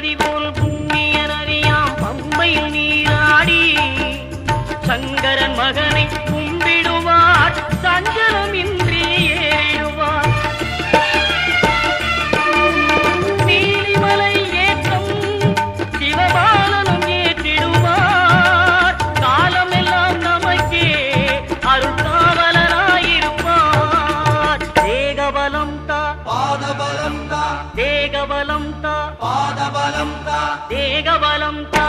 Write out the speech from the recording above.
நதி போல் புண்ணிய நதியாம் பம்பையில் நீராடி சங்கரன் மகனை கும்பிடுவார் சஞ்சலமின்றி ஏறிடுவார். நீலிமலை ஏற்றம் சிவபாலனும் ஏற்றிடுவார். காலமெல்லாம் நமக்கே அருள்காவலராயிருப்பார். தேகபலம் தா பாதபலம் தா தேகபலம் தா பாதபலம் தா தேகபலம் தா